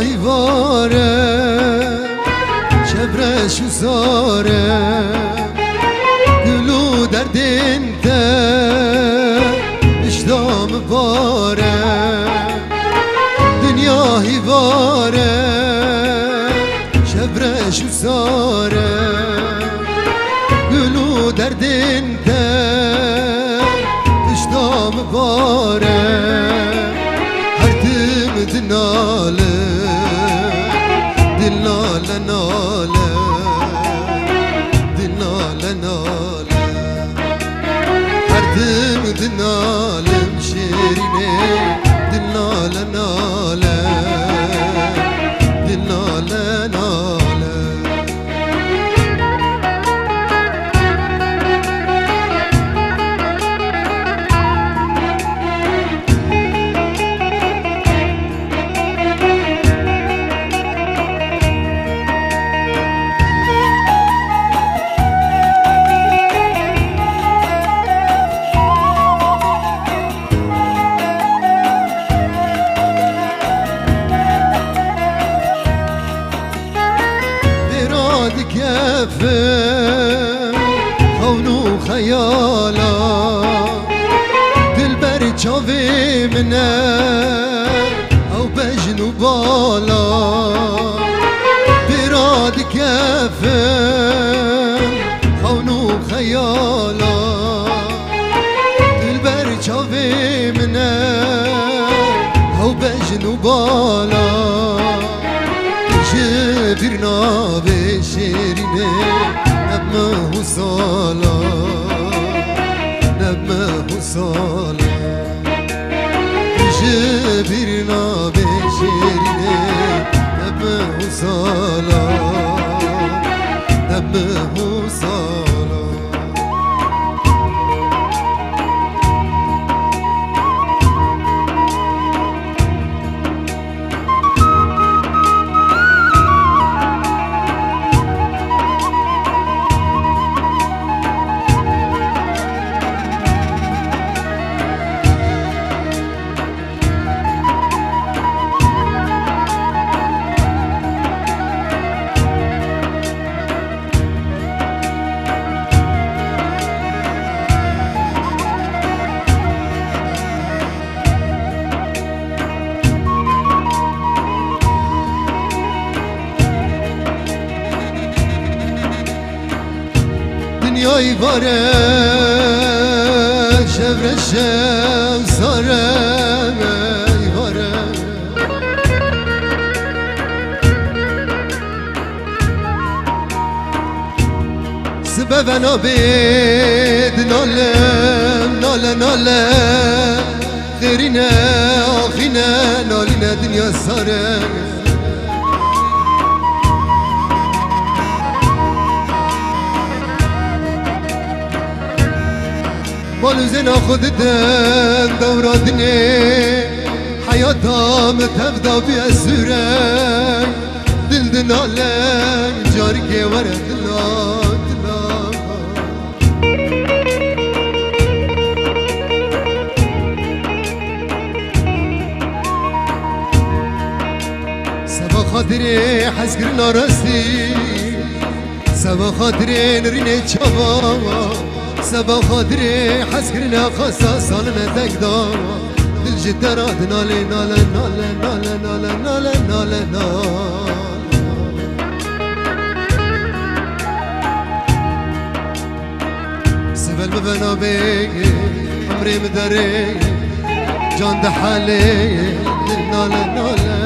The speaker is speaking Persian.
دنیای واره چبرش و زاره گلو در دنده اشتام باره دنیای واره چبرش و زاره گلو در دنده اشتام باره هر دم دناله دناله ناله دناله ناله هر دم دنالم شیرینه دناله ناله دناله ناله كفم خونو خيالا دلبر چاوی منه او بجنو بالا براد كفم خونو خيالا دلبر چاوی منه او بجنو بالا جبرنا بشيرينه نبمه صالا نبمه صالا جبرنا بشيرينه نبمه صالا نبمه صالا دنیای واره شبرشم ساره واره سبب نابید نالم ناله ناله خیرینه آخینه نالینه دنیا ساره مالو زنا خودتن دورادنی حیاتم تفدا بی اسورن دل دنالن جاری که وره دلا دلا سبا خاطری حسگر نارستی سبا خاطری نرینه چاوا سبا خاطری حس کرنا خاصا سالنا تقدام دل جدرات نالي نالي نالي نالي نالي نالي نالي نالي سبل ببنا بيكي عمري مداري جان ده حالي نالي نالي